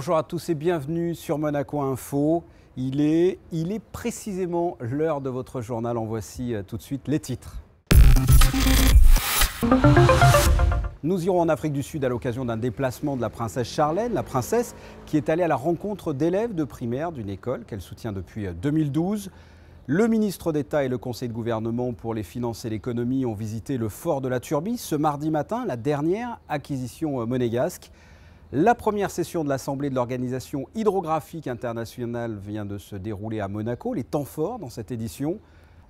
Bonjour à tous et bienvenue sur Monaco Info. Il est précisément l'heure de votre journal. En voici tout de suite les titres. Nous irons en Afrique du Sud à l'occasion d'un déplacement de la princesse Charlène, la princesse qui est allée à la rencontre d'élèves de primaire d'une école qu'elle soutient depuis 2012. Le ministre d'État et le Conseil de gouvernement pour les finances et l'économie ont visité le fort de la Turbie ce mardi matin, la dernière acquisition monégasque. La première session de l'Assemblée de l'Organisation hydrographique internationale vient de se dérouler à Monaco. Les temps forts dans cette édition,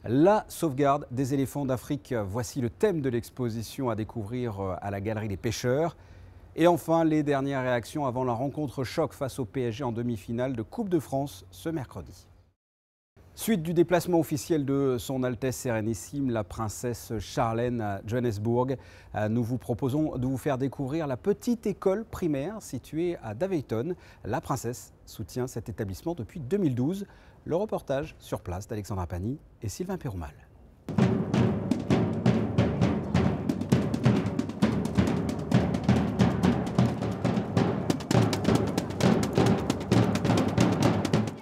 la sauvegarde des éléphants d'Afrique. Voici le thème de l'exposition à découvrir à la Galerie des Pêcheurs. Et enfin, les dernières réactions avant la rencontre choc face au PSG en demi-finale de Coupe de France ce mercredi. Suite du déplacement officiel de son Altesse Sérénissime, la princesse Charlène à Johannesburg, nous vous proposons de vous faire découvrir la petite école primaire située à Daveyton. La princesse soutient cet établissement depuis 2012. Le reportage sur place d'Alexandra Pani et Sylvain Péroumal.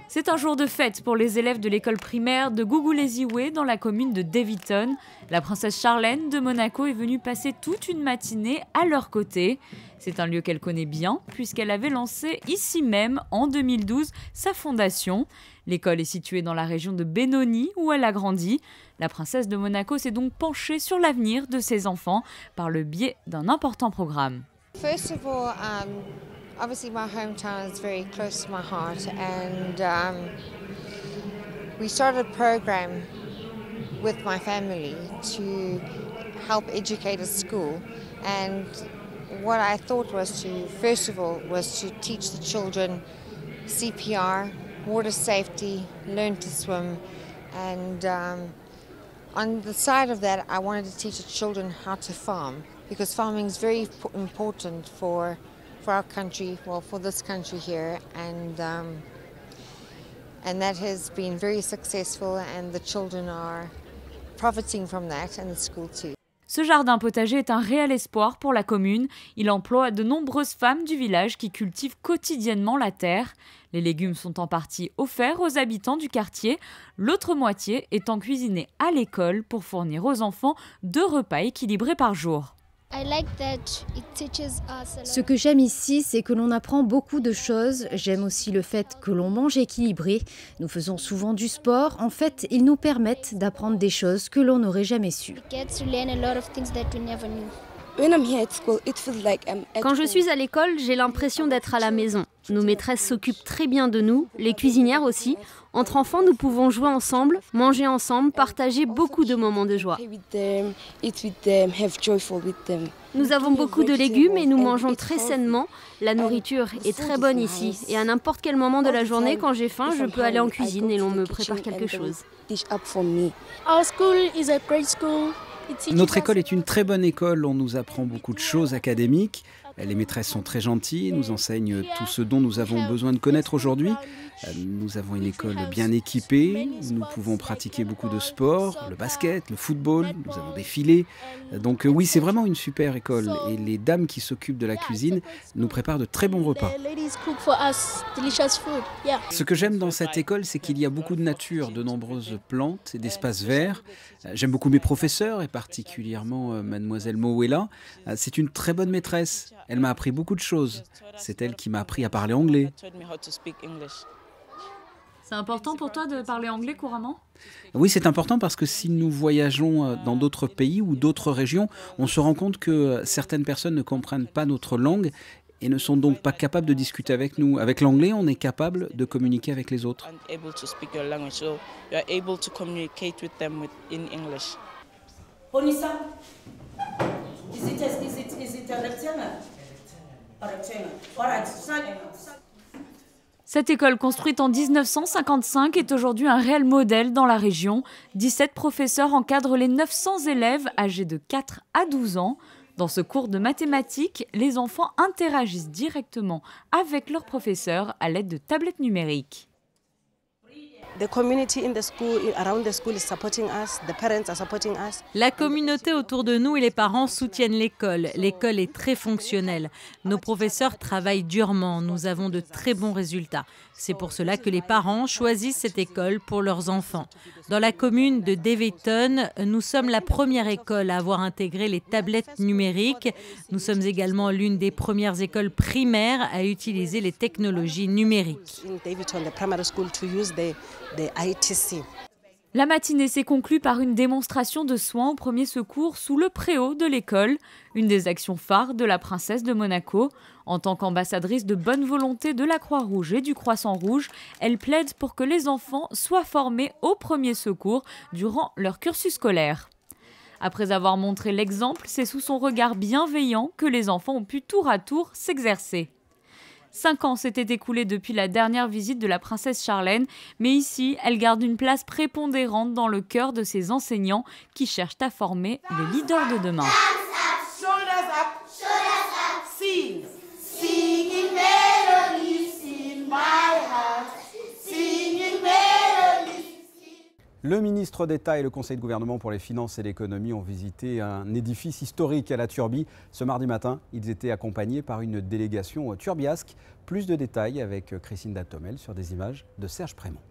C'est un jour de fête pour les élèves de l'école primaire de Gougoulezioué dans la commune de Daveyton. La princesse Charlène de Monaco est venue passer toute une matinée à leur côté. C'est un lieu qu'elle connaît bien puisqu'elle avait lancé ici même en 2012 sa fondation. L'école est située dans la région de Benoni où elle a grandi. La princesse de Monaco s'est donc penchée sur l'avenir de ses enfants par le biais d'un important programme. First of all, obviously my hometown is very close to my heart, and we started a program with my family to help educate at school. And what I thought was to, first of all, was to teach the children CPR, water safety, learn to swim, and on the side of that, I wanted to teach the children how to farm, because farming is very important for our country, well, for this country here, and that has been very successful, and the children are profiting from that, and the school too. Ce jardin potager est un réel espoir pour la commune. Il emploie de nombreuses femmes du village qui cultivent quotidiennement la terre. Les légumes sont en partie offerts aux habitants du quartier, l'autre moitié étant cuisinée à l'école pour fournir aux enfants 2 repas équilibrés par jour. Ce que j'aime ici, c'est que l'on apprend beaucoup de choses. J'aime aussi le fait que l'on mange équilibré. Nous faisons souvent du sport. En fait, ils nous permettent d'apprendre des choses que l'on n'aurait jamais su. Quand je suis à l'école, j'ai l'impression d'être à la maison. Nos maîtresses s'occupent très bien de nous, les cuisinières aussi. Entre enfants, nous pouvons jouer ensemble, manger ensemble, partager beaucoup de moments de joie. Nous avons beaucoup de légumes et nous mangeons très sainement. La nourriture est très bonne ici. Et à n'importe quel moment de la journée, quand j'ai faim, je peux aller en cuisine et l'on me prépare quelque chose. Notre école est une très bonne école, on nous apprend beaucoup de choses académiques. Les maîtresses sont très gentilles, nous enseignent tout ce dont nous avons besoin de connaître aujourd'hui. Nous avons une école bien équipée, nous pouvons pratiquer beaucoup de sports, le basket, le football, nous avons des filets. Donc oui, c'est vraiment une super école et les dames qui s'occupent de la cuisine nous préparent de très bons repas. Ce que j'aime dans cette école, c'est qu'il y a beaucoup de nature, de nombreuses plantes et d'espaces verts. J'aime beaucoup mes professeurs et particulièrement mademoiselle Mowela. C'est une très bonne maîtresse. Elle m'a appris beaucoup de choses. C'est elle qui m'a appris à parler anglais. C'est important pour toi de parler anglais couramment ? Oui, c'est important parce que si nous voyageons dans d'autres pays ou d'autres régions, on se rend compte que certaines personnes ne comprennent pas notre langue et ne sont donc pas capables de discuter avec nous. Avec l'anglais, on est capable de communiquer avec les autres. Bonissa, is it a rectangle? A rectangle. All right. Cette école construite en 1955 est aujourd'hui un réel modèle dans la région. 17 professeurs encadrent les 900 élèves âgés de 4 à 12 ans. Dans ce cours de mathématiques, les enfants interagissent directement avec leurs professeurs à l'aide de tablettes numériques. La communauté autour de nous et les parents soutiennent l'école. L'école est très fonctionnelle. Nos professeurs travaillent durement. Nous avons de très bons résultats. C'est pour cela que les parents choisissent cette école pour leurs enfants. Dans la commune de Davidton, nous sommes la première école à avoir intégré les tablettes numériques. Nous sommes également l'une des premières écoles primaires à utiliser les technologies numériques. La matinée s'est conclue par une démonstration de soins au premier secours sous le préau de l'école, une des actions phares de la princesse de Monaco. En tant qu'ambassadrice de bonne volonté de la Croix-Rouge et du Croissant-Rouge, elle plaide pour que les enfants soient formés au premier secours durant leur cursus scolaire. Après avoir montré l'exemple, c'est sous son regard bienveillant que les enfants ont pu tour à tour s'exercer. 5 ans s'étaient écoulés depuis la dernière visite de la princesse Charlène, mais ici, elle garde une place prépondérante dans le cœur de ses enseignants qui cherchent à former les leaders de demain. Le ministre d'État et le Conseil de gouvernement pour les finances et l'économie ont visité un édifice historique à la Turbie. Ce mardi matin, ils étaient accompagnés par une délégation turbiasque. Plus de détails avec Christine Datomel sur des images de Serge Prémont.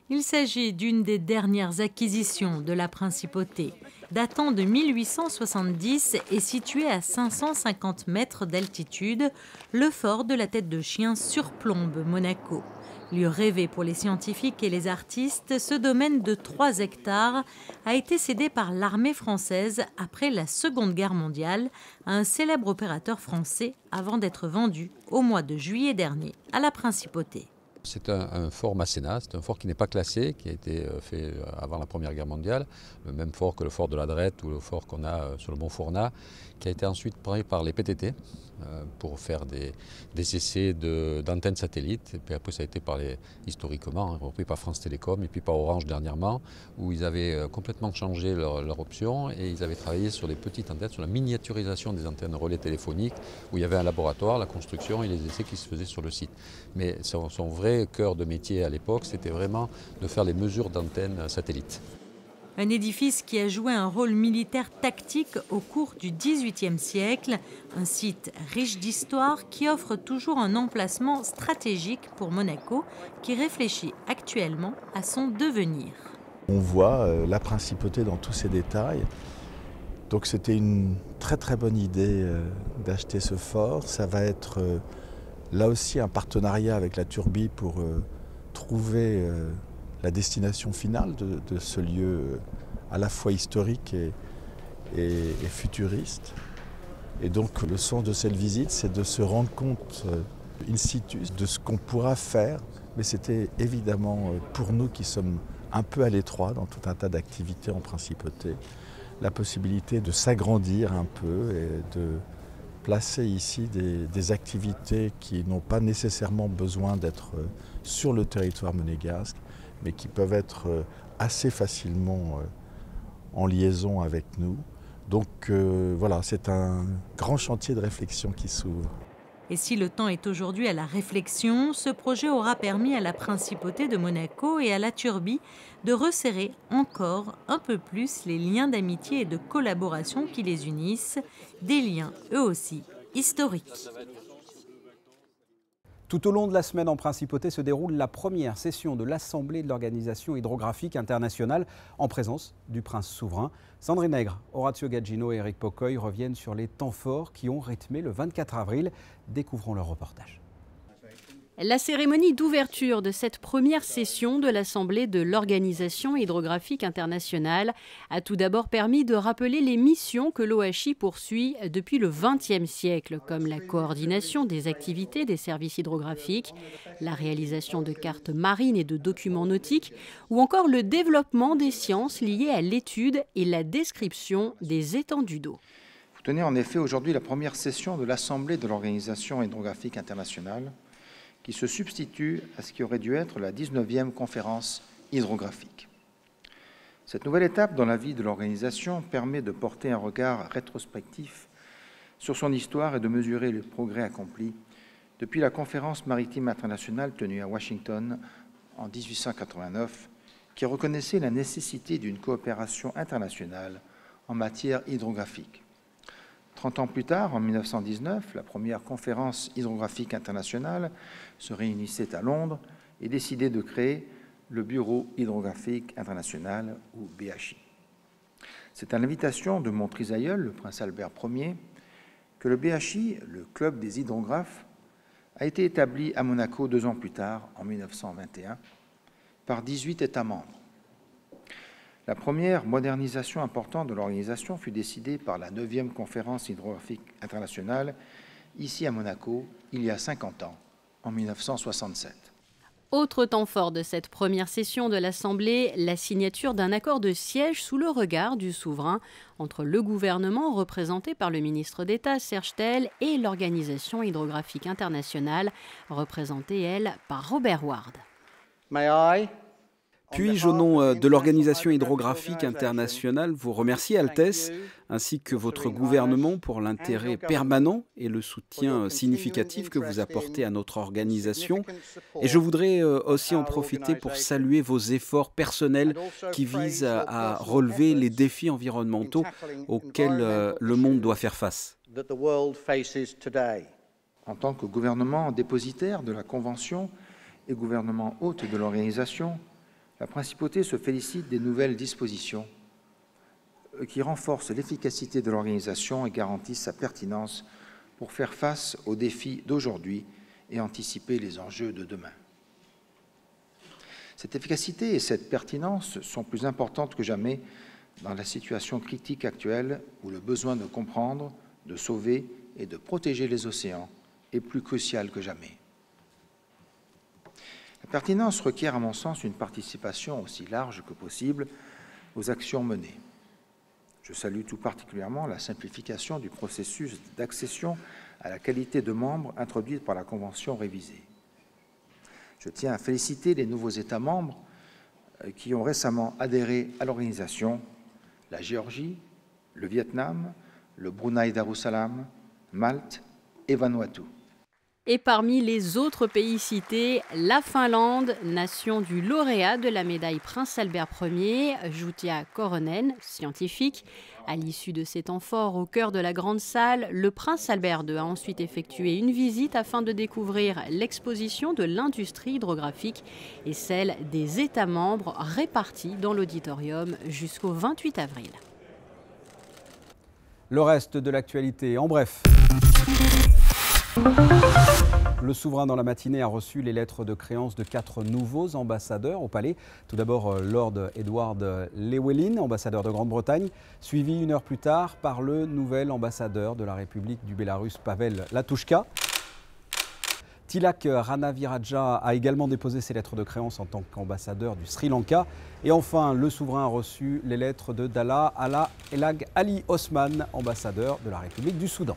Il s'agit d'une des dernières acquisitions de la principauté. Datant de 1870 et situé à 550 mètres d'altitude, le fort de la Tête de Chien surplombe Monaco. Lieu rêvé pour les scientifiques et les artistes, ce domaine de 3 hectares a été cédé par l'armée française après la Seconde Guerre mondiale à un célèbre opérateur français avant d'être vendu au mois de juillet dernier à la principauté. C'est un fort Masséna, c'est un fort qui n'est pas classé, qui a été fait avant la Première Guerre mondiale, le même fort que le fort de la Drette ou le fort qu'on a sur le Mont Fourna, qui a été ensuite pris par les PTT pour faire des essais d'antennes satellites. Et puis après, ça a été historiquement repris par France Télécom et puis par Orange dernièrement, où ils avaient complètement changé leur option et ils avaient travaillé sur les petites antennes, sur la miniaturisation des antennes relais téléphoniques, où il y avait un laboratoire, la construction et les essais qui se faisaient sur le site. Mais son vrai cœur de métier à l'époque, c'était vraiment de faire les mesures d'antennes satellites. Un édifice qui a joué un rôle militaire tactique au cours du XVIIIe siècle, un site riche d'histoire qui offre toujours un emplacement stratégique pour Monaco, qui réfléchit actuellement à son devenir. On voit la principauté dans tous ses détails. Donc c'était une très très bonne idée d'acheter ce fort. Ça va être là aussi un partenariat avec la Turbie pour trouver la destination finale de ce lieu à la fois historique et futuriste. Et donc le sens de cette visite, c'est de se rendre compte in situ de ce qu'on pourra faire. Mais c'était évidemment pour nous qui sommes un peu à l'étroit dans tout un tas d'activités en principauté, la possibilité de s'agrandir un peu et de placer ici des activités qui n'ont pas nécessairement besoin d'être sur le territoire monégasque, mais qui peuvent être assez facilement en liaison avec nous. Donc voilà, c'est un grand chantier de réflexion qui s'ouvre. Et si le temps est aujourd'hui à la réflexion, ce projet aura permis à la principauté de Monaco et à la Turbie de resserrer encore un peu plus les liens d'amitié et de collaboration qui les unissent, des liens eux aussi historiques. Tout au long de la semaine en Principauté se déroule la première session de l'Assemblée de l'Organisation hydrographique internationale en présence du prince souverain. Sandrine Nègre, Orazio Gaggino et Éric Pocoy reviennent sur les temps forts qui ont rythmé le 24 avril. Découvrons leur reportage. La cérémonie d'ouverture de cette première session de l'Assemblée de l'Organisation hydrographique internationale a tout d'abord permis de rappeler les missions que l'OHI poursuit depuis le XXe siècle, comme la coordination des activités des services hydrographiques, la réalisation de cartes marines et de documents nautiques, ou encore le développement des sciences liées à l'étude et la description des étendues d'eau. Vous tenez en effet aujourd'hui la première session de l'Assemblée de l'Organisation hydrographique internationale, qui se substitue à ce qui aurait dû être la 19e conférence hydrographique. Cette nouvelle étape dans la vie de l'organisation permet de porter un regard rétrospectif sur son histoire et de mesurer les progrès accomplis depuis la conférence maritime internationale tenue à Washington en 1889 qui reconnaissait la nécessité d'une coopération internationale en matière hydrographique. 30 ans plus tard, en 1919, la première conférence hydrographique internationale se réunissait à Londres et décidait de créer le Bureau hydrographique international, ou BHI. C'est à l'invitation de mon trisaïeul, le prince Albert Ier, que le BHI, le Club des hydrographes, a été établi à Monaco 2 ans plus tard, en 1921, par 18 États membres. La première modernisation importante de l'organisation fut décidée par la 9e conférence hydrographique internationale, ici à Monaco, il y a 50 ans, en 1967. Autre temps fort de cette première session de l'Assemblée, la signature d'un accord de siège sous le regard du souverain entre le gouvernement représenté par le ministre d'État Serge Tell et l'Organisation hydrographique internationale représentée, elle, par Robert Ward. Puis-je, au nom de l'Organisation hydrographique internationale, vous remercier, Altesse, ainsi que votre gouvernement pour l'intérêt permanent et le soutien significatif que vous apportez à notre organisation. Et je voudrais aussi en profiter pour saluer vos efforts personnels qui visent à relever les défis environnementaux auxquels le monde doit faire face. En tant que gouvernement dépositaire de la Convention et gouvernement hôte de l'organisation, la Principauté se félicite des nouvelles dispositions qui renforcent l'efficacité de l'organisation et garantissent sa pertinence pour faire face aux défis d'aujourd'hui et anticiper les enjeux de demain. Cette efficacité et cette pertinence sont plus importantes que jamais dans la situation critique actuelle où le besoin de comprendre, de sauver et de protéger les océans est plus crucial que jamais. La pertinence requiert, à mon sens, une participation aussi large que possible aux actions menées. Je salue tout particulièrement la simplification du processus d'accession à la qualité de membre introduite par la Convention révisée. Je tiens à féliciter les nouveaux États membres qui ont récemment adhéré à l'organisation, la Géorgie, le Vietnam, le Brunei Darussalam, Malte et Vanuatu. Et parmi les autres pays cités, la Finlande, nation du lauréat de la médaille Prince Albert Ier, Juttia Korhonen, scientifique. À l'issue de ces temps forts au cœur de la grande salle, le Prince Albert II a ensuite effectué une visite afin de découvrir l'exposition de l'industrie hydrographique et celle des États membres répartis dans l'auditorium jusqu'au 28 avril. Le reste de l'actualité en bref. Le souverain dans la matinée a reçu les lettres de créance de 4 nouveaux ambassadeurs au palais. Tout d'abord Lord Edward Llewellyn, ambassadeur de Grande-Bretagne, suivi 1 heure plus tard par le nouvel ambassadeur de la République du Bélarus, Pavel Latouchka. Tilak Ranaviraja a également déposé ses lettres de créance en tant qu'ambassadeur du Sri Lanka. Et enfin, le souverain a reçu les lettres de Dalla Ala Elag Ali Osman, ambassadeur de la République du Soudan.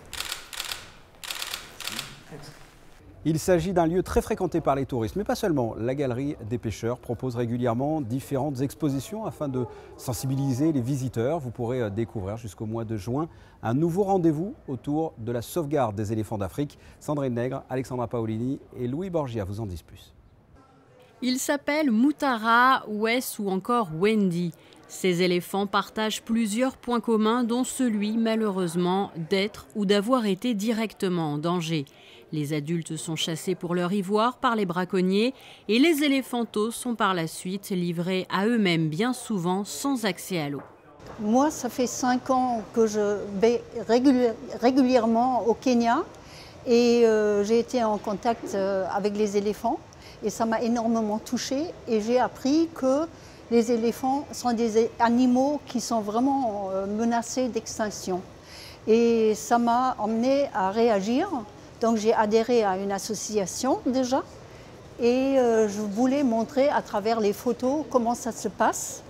Il s'agit d'un lieu très fréquenté par les touristes, mais pas seulement. La Galerie des Pêcheurs propose régulièrement différentes expositions afin de sensibiliser les visiteurs. Vous pourrez découvrir jusqu'au mois de juin un nouveau rendez-vous autour de la sauvegarde des éléphants d'Afrique. Sandrine Nègre, Alexandra Paolini et Louis Borgia vous en disent plus. Ils s'appellent Mutara, Wes ou encore Wendy. Ces éléphants partagent plusieurs points communs, dont celui, malheureusement, d'être ou d'avoir été directement en danger. Les adultes sont chassés pour leur ivoire par les braconniers et les éléphantos sont par la suite livrés à eux-mêmes, bien souvent sans accès à l'eau. Moi, ça fait 5 ans que je vais régulièrement au Kenya et j'ai été en contact avec les éléphants et ça m'a énormément touchée et j'ai appris que les éléphants sont des animaux qui sont vraiment menacés d'extinction. Et ça m'a emmené à réagir. Donc j'ai adhéré à une association déjà et je voulais montrer à travers les photos comment ça se passe.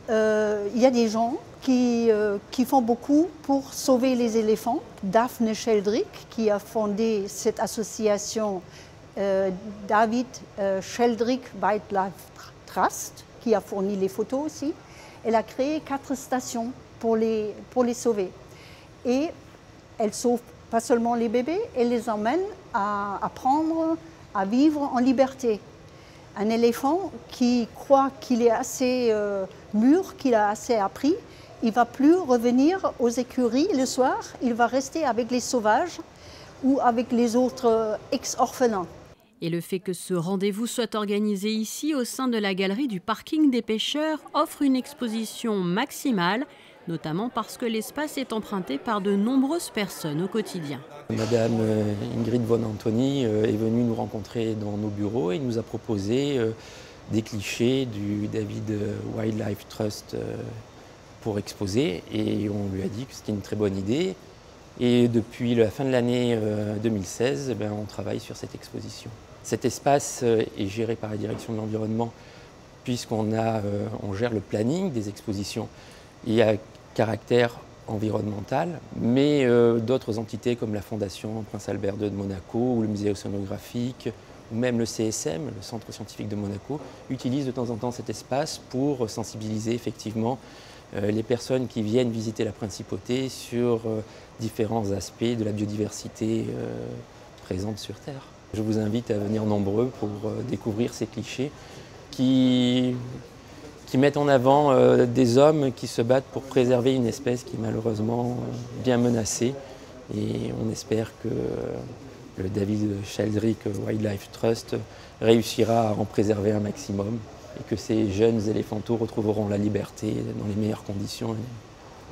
Il y a des gens qui font beaucoup pour sauver les éléphants. Daphne Sheldrick qui a fondé cette association David Sheldrick Wildlife Trust qui a fourni les photos aussi. Elle a créé 4 stations pour les sauver. Et elle sauve pas seulement les bébés, elle les emmène à apprendre à vivre en liberté. Un éléphant qui croit qu'il est assez mûr, qu'il a assez appris, il ne va plus revenir aux écuries le soir, il va rester avec les sauvages ou avec les autres ex-orphelins. Et le fait que ce rendez-vous soit organisé ici, au sein de la galerie du parking des pêcheurs, offre une exposition maximale, notamment parce que l'espace est emprunté par de nombreuses personnes au quotidien. Madame Ingrid von Antoni est venue nous rencontrer dans nos bureaux et nous a proposé des clichés du David Wildlife Trust pour exposer. Et on lui a dit que c'était une très bonne idée. Et depuis la fin de l'année 2016, on travaille sur cette exposition. Cet espace est géré par la direction de l'environnement puisqu'on gère le planning des expositions. Il y a caractère environnemental, mais d'autres entités comme la Fondation Prince Albert II de Monaco ou le musée océanographique ou même le CSM, le Centre scientifique de Monaco, utilisent de temps en temps cet espace pour sensibiliser effectivement les personnes qui viennent visiter la Principauté sur différents aspects de la biodiversité présente sur Terre. Je vous invite à venir nombreux pour découvrir ces clichés qui mettent en avant des hommes qui se battent pour préserver une espèce qui est malheureusement bien menacée. Et on espère que le David Sheldrick Wildlife Trust réussira à en préserver un maximum et que ces jeunes éléphantaux retrouveront la liberté dans les meilleures conditions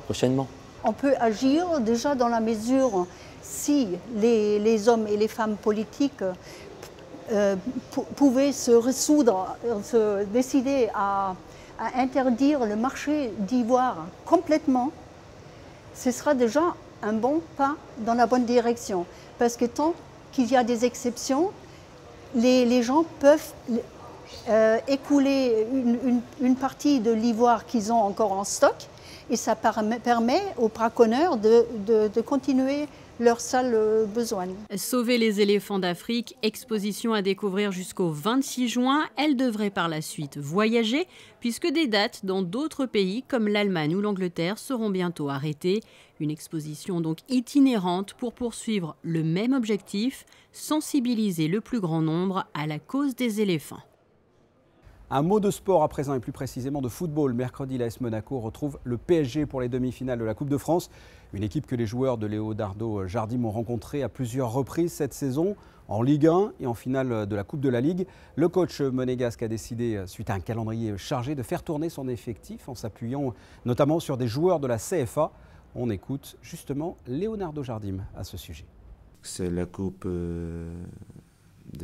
prochainement. On peut agir déjà dans la mesure si les hommes et les femmes politiques pouvaient se résoudre, se décider à interdire le marché d'ivoire complètement, ce sera déjà un bon pas dans la bonne direction. Parce que tant qu'il y a des exceptions, les gens peuvent écouler une partie de l'ivoire qu'ils ont encore en stock et ça permet aux braconneurs de continuer leur sale besogne. Sauver les éléphants d'Afrique, exposition à découvrir jusqu'au 26 juin. Elle devrait par la suite voyager puisque des dates dans d'autres pays comme l'Allemagne ou l'Angleterre seront bientôt arrêtées. Une exposition donc itinérante pour poursuivre le même objectif, sensibiliser le plus grand nombre à la cause des éléphants. Un mot de sport à présent et plus précisément de football. Mercredi, l'AS Monaco retrouve le PSG pour les demi-finales de la Coupe de France. Une équipe que les joueurs de Leonardo Jardim ont rencontrée à plusieurs reprises cette saison, en Ligue 1 et en finale de la Coupe de la Ligue. Le coach monégasque a décidé, suite à un calendrier chargé, de faire tourner son effectif en s'appuyant notamment sur des joueurs de la CFA. On écoute justement Leonardo Jardim à ce sujet. C'est la Coupe de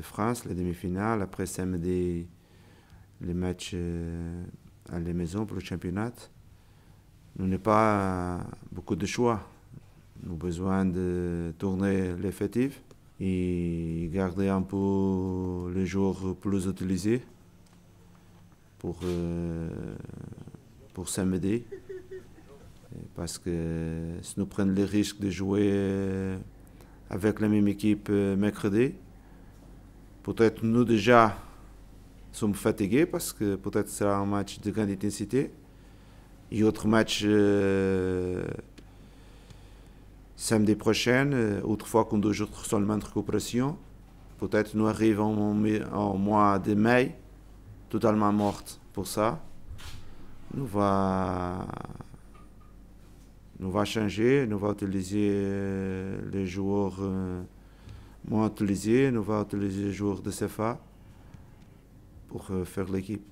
France, la demi-finale. Après samedi, les matchs à la maison pour le championnat. Nous n'avons pas beaucoup de choix. Nous avons besoin de tourner l'effectif et garder un peu les joueurs plus utilisés pour samedi. Parce que si nous prenons le risque de jouer avec la même équipe mercredi, peut-être nous déjà sommes fatigués parce que peut-être ce sera un match de grande intensité. Et autre match samedi prochain, autrefois qu'on 2 jours seulement de récupération. Peut-être nous arrivons en mois de mai, totalement morte pour ça. Nous va changer, nous va utiliser les joueurs moins utilisés, nous va utiliser les joueurs de CFA pour faire l'équipe.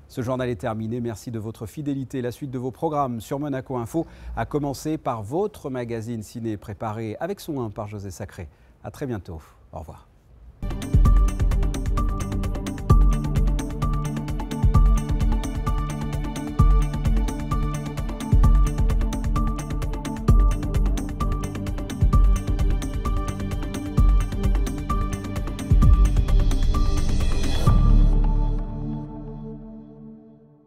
Ce journal est terminé. Merci de votre fidélité. La suite de vos programmes sur Monaco Info a commencé par votre magazine ciné préparé avec soin par José Sacré. À très bientôt. Au revoir.